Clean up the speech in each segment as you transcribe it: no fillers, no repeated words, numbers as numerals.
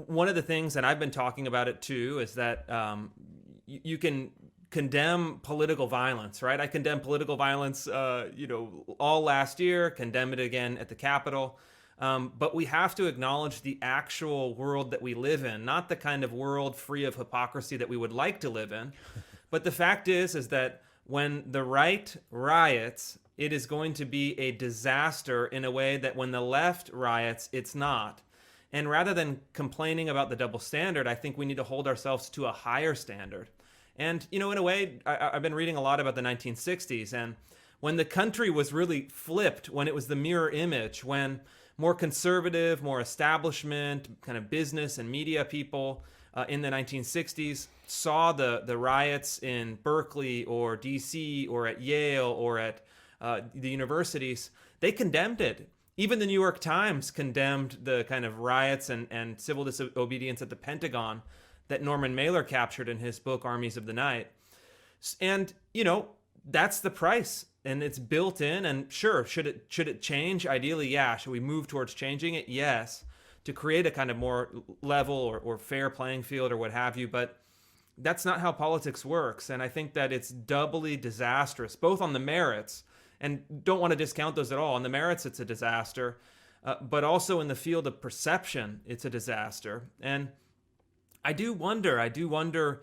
one of the things, and I've been talking about it too, is that you can condemn political violence, right? I condemned political violence, all last year, condemn it again at the Capitol. But we have to acknowledge the actual world that we live in, not the kind of world free of hypocrisy that we would like to live in. But the fact is that when the right riots, it is going to be a disaster in a way that when the left riots, it's not. And rather than complaining about the double standard, I think we need to hold ourselves to a higher standard. And, in a way, I've been reading a lot about the 1960s, and when the country was really flipped, when it was the mirror image, when more conservative, more establishment, kind of business and media people in the 1960s saw the riots in Berkeley or DC or at Yale or at the universities, they condemned it. Even the New York Times condemned the kind of riots and civil disobedience at the Pentagon that Norman Mailer captured in his book, Armies of the Night. And, that's the price. And it's built in. And sure, should it change? Ideally, yeah. Should we move towards changing it? Yes. To create a kind of more level or fair playing field or what have you. But that's not how politics works. And I think that it's doubly disastrous, both on the merits, and don't want to discount those at all. On the merits, it's a disaster. But also in the field of perception, it's a disaster. And I do wonder,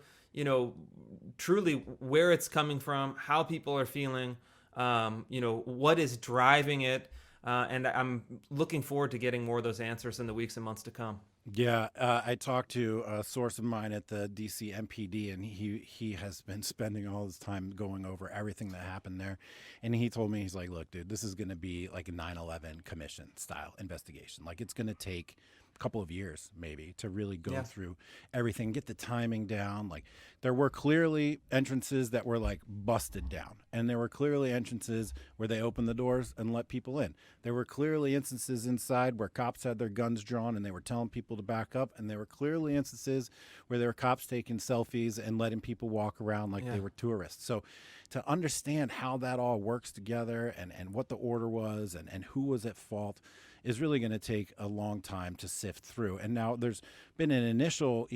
truly where it's coming from, how people are feeling, what is driving it. And I'm looking forward to getting more of those answers in the weeks and months to come. Yeah, I talked to a source of mine at the DC MPD, and he has been spending all his time going over everything that happened there. And he told me, he's like, look, dude, this is going to be like a 9/11 commission style investigation. Like, it's going to take a couple of years maybe to really go through everything, get the timing down. Like, there were clearly entrances that were like busted down, and there were clearly entrances where they opened the doors and let people in. There were clearly instances inside where cops had their guns drawn and they were telling people to back up, and there were clearly instances where there were cops taking selfies and letting people walk around like they were tourists. So to understand how that all works together and what the order was and who was at fault is really going to take a long time to sift through. And now there's been an initial,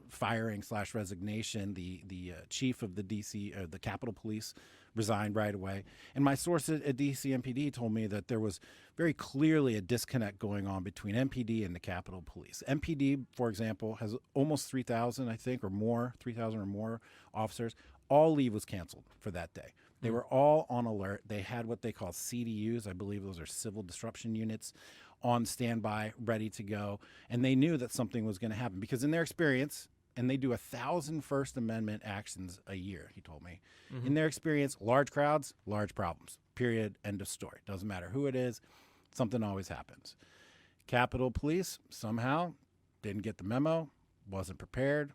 firing / resignation. The chief of the DC, the Capitol Police, resigned right away. And my source at DC MPD told me that there was very clearly a disconnect going on between MPD and the Capitol Police. MPD, for example, has almost 3,000, I think, or more, 3,000 or more officers. All leave was canceled for that day. They were all on alert. They had what they call CDUs. I believe those are civil disruption units on standby, ready to go. And they knew that something was going to happen because in their experience, and they do 1,000 First Amendment actions a year, he told me. In their experience, large crowds, large problems, period, end of story. Doesn't matter who it is, something always happens. Capitol Police somehow didn't get the memo, wasn't prepared.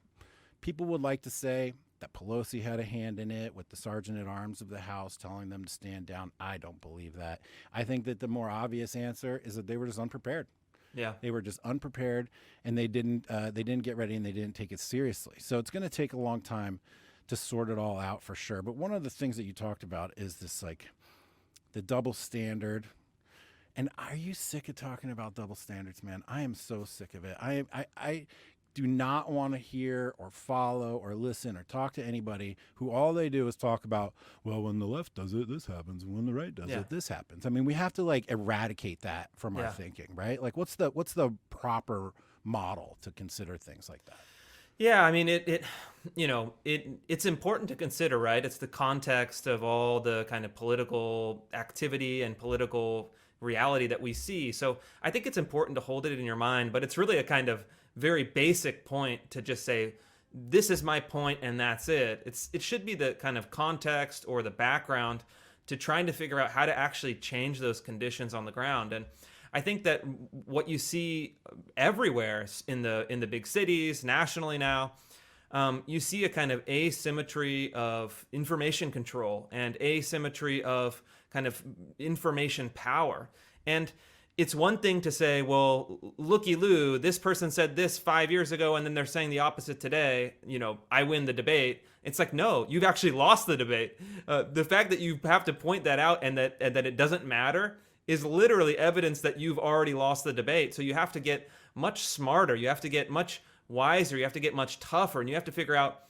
People would like to say that Pelosi had a hand in it with the sergeant at arms of the House telling them to stand down. I don't believe that. I think that the more obvious answer is that they were just unprepared. Yeah, they were just unprepared, and they didn't get ready, and they didn't take it seriously. So it's going to take a long time to sort it all out for sure. But one of the things that you talked about is this, like, the double standard. And are you sick of talking about double standards, man? I am so sick of it. I do not want to hear or follow or listen or talk to anybody who all they do is talk about, well, when the left does it, this happens. And when the right does it, this happens. I mean, we have to like eradicate that from our thinking, right? Like, what's the proper model to consider things like that? Yeah, I mean, it's important to consider, right? It's the context of all the kind of political activity and political reality that we see. So I think it's important to hold it in your mind, but it's really a kind of very basic point to just say, this is my point and that's it. It should be the kind of context or the background to trying to figure out how to actually change those conditions on the ground. And I think that what you see everywhere in the big cities, nationally now, you see a kind of asymmetry of information control and asymmetry of kind of information power. And it's one thing to say, well, looky-loo, this person said this 5 years ago, and then they're saying the opposite today. I win the debate. It's like, no, you've actually lost the debate. The fact that you have to point that out and that it doesn't matter is literally evidence that you've already lost the debate. So you have to get much smarter. You have to get much wiser. You have to get much tougher, and you have to figure out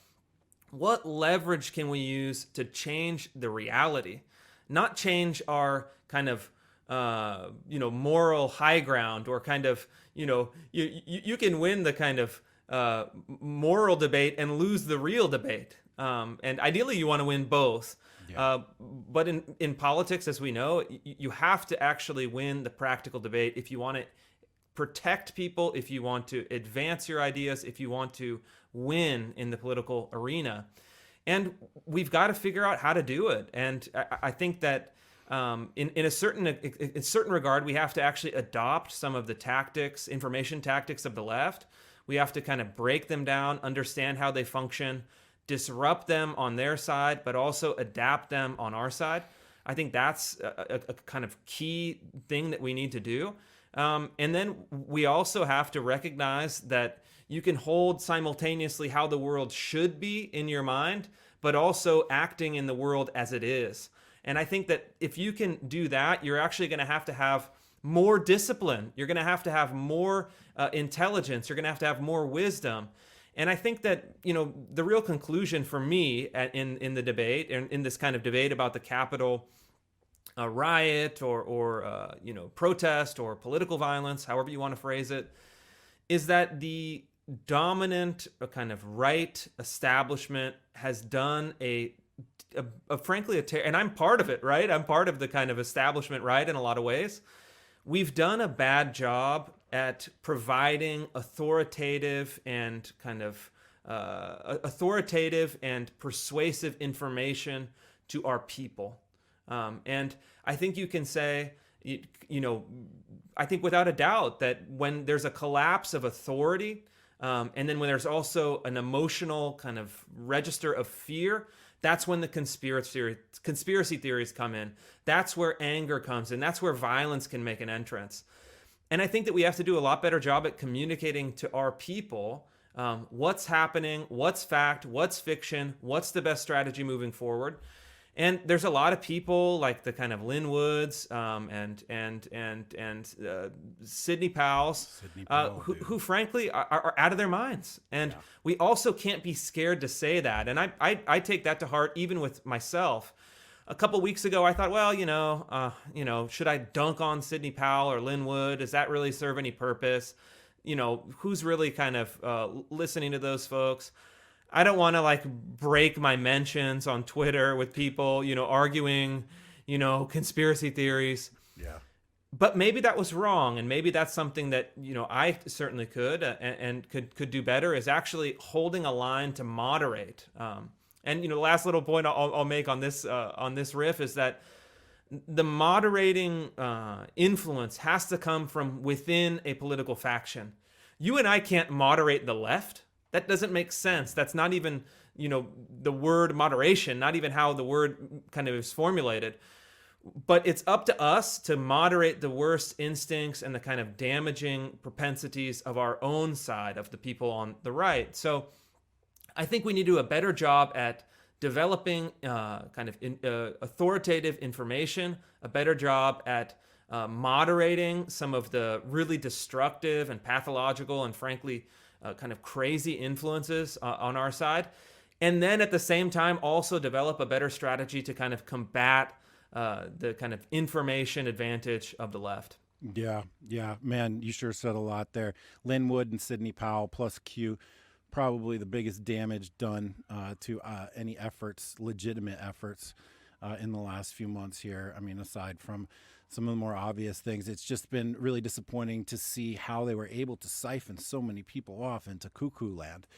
what leverage can we use to change the reality, not change our kind of moral high ground, or kind of you can win the kind of moral debate and lose the real debate. And ideally, you want to win both. Yeah. But in politics, as we know, you have to actually win the practical debate if you want to protect people, if you want to advance your ideas, if you want to win in the political arena. And we've got to figure out how to do it. And I think that in a certain regard, we have to actually adopt some of the tactics, information tactics of the left. We have to kind of break them down, understand how they function, disrupt them on their side, but also adapt them on our side. I think that's a kind of key thing that we need to do. And then we also have to recognize that you can hold simultaneously how the world should be in your mind, but also acting in the world as it is. And I think that if you can do that, you're actually going to have more discipline. You're going to have more intelligence. You're going to have more wisdom. And I think that, the real conclusion for me in the debate, and in this kind of debate about the Capitol riot or protest or political violence, however you want to phrase it, is that the dominant kind of right establishment has done frankly and I'm part of it, right? I'm part of the kind of establishment right in a lot of ways. We've done a bad job at providing authoritative and persuasive information to our people. And I think you can say, I think without a doubt that when there's a collapse of authority, and then when there's also an emotional kind of register of fear, that's when the conspiracy theories come in. That's where anger comes in. That's where violence can make an entrance. And I think that we have to do a lot better job at communicating to our people what's happening, what's fact, what's fiction, what's the best strategy moving forward. And there's a lot of people like the kind of Lynn Woods and Sidney Powell's who frankly are out of their minds. And we also can't be scared to say that. And I take that to heart even with myself. A couple weeks ago, I thought, well, should I dunk on Sidney Powell or Lynn Wood? Does that really serve any purpose? Who's really kind of listening to those folks? I don't want to break my mentions on Twitter with people, arguing, conspiracy theories. Yeah. But maybe that was wrong. And maybe that's something that, I certainly could and could do better, is actually holding a line to moderate. And, the last little point I'll make on this riff is that the moderating influence has to come from within a political faction. You and I can't moderate the left. That doesn't make sense. That's not even, the word moderation, not even how the word kind of is formulated. But it's up to us to moderate the worst instincts and the kind of damaging propensities of our own side, of the people on the right. So I think we need to do a better job at developing authoritative information, a better job at moderating some of the really destructive and pathological and frankly kind of crazy influences on our side. And then at the same time, also develop a better strategy to kind of combat the kind of information advantage of the left. Yeah, man, you sure said a lot there. Lynn Wood and Sidney Powell plus Q, probably the biggest damage done to any efforts, legitimate efforts, in the last few months here. I mean, aside from some of the more obvious things, it's just been really disappointing to see how they were able to siphon so many people off into cuckoo land.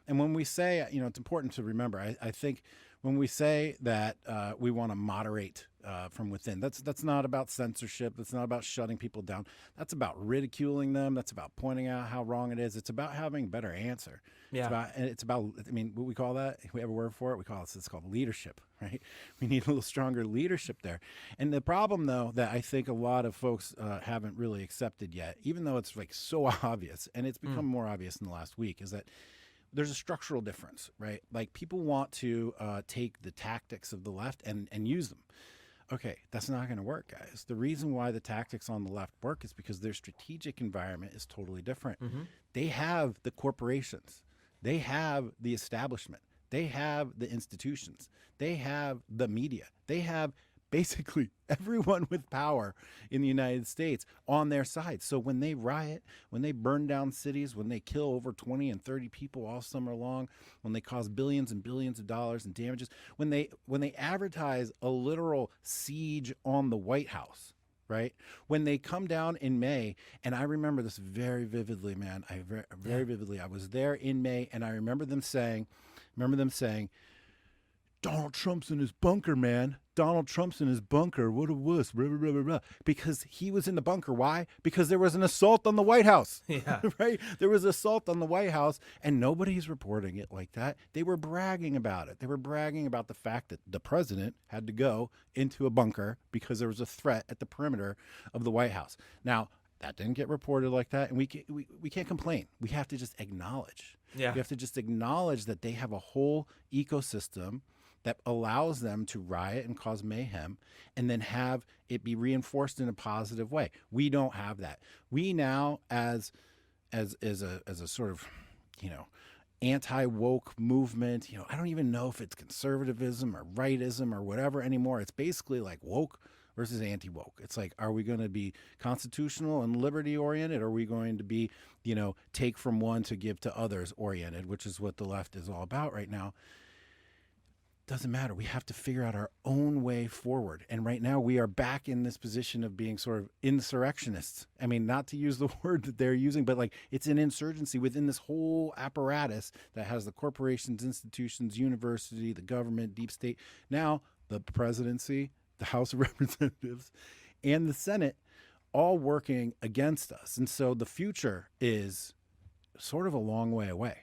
And when we say, it's important to remember, I think when we say that we want to moderate from within, that's not about censorship. That's not about shutting people down. That's about ridiculing them. That's about pointing out how wrong it is. It's about having a better answer. Yeah. It's about, what we call that, if we have a word for it, it's called leadership, right? We need a little stronger leadership there. And the problem, though, that I think a lot of folks haven't really accepted yet, even though it's so obvious, and it's become more obvious in the last week, is that there's a structural difference, right? People want to take the tactics of the left and use them. Okay, that's not going to work, guys. The reason why the tactics on the left work is because their strategic environment is totally different. Mm-hmm. They have the corporations, they have the establishment, they have the institutions, they have the media, they have basically everyone with power in the United States on their side. So when they riot, when they burn down cities, when they kill over 20 and 30 people all summer long, when they cause billions and billions of dollars in damages, when they advertise a literal siege on the White House, right? When they come down in May, and I remember this very vividly, man. Very vividly. I was there in May, and I remember them saying, Donald Trump's in his bunker, man. Donald Trump's in his bunker. What a wuss. Blah, blah, blah, blah, blah. Because he was in the bunker. Why? Because there was an assault on the White House. Yeah. Right? There was an assault on the White House, and nobody's reporting it like that. They were bragging about it. They were bragging about the fact that the president had to go into a bunker because there was a threat at the perimeter of the White House. Now, that didn't get reported like that, and we can't complain. We have to just acknowledge. Yeah. We have to just acknowledge that they have a whole ecosystem that allows them to riot and cause mayhem and then have it be reinforced in a positive way. We don't have that. We now, as a sort of, anti-woke movement, I don't even know if it's conservatism or rightism or whatever anymore. It's basically like woke versus anti-woke. It's like, are we going to be constitutional and liberty oriented? Or are we going to be, take from one to give to others oriented, which is what the left is all about right now? Doesn't matter. We have to figure out our own way forward. And right now we are back in this position of being sort of insurrectionists. I mean, not to use the word that they're using, but like it's an insurgency within this whole apparatus that has the corporations, institutions, university, the government, deep state. Now the presidency, the House of Representatives, and the Senate all working against us. And so the future is sort of a long way away.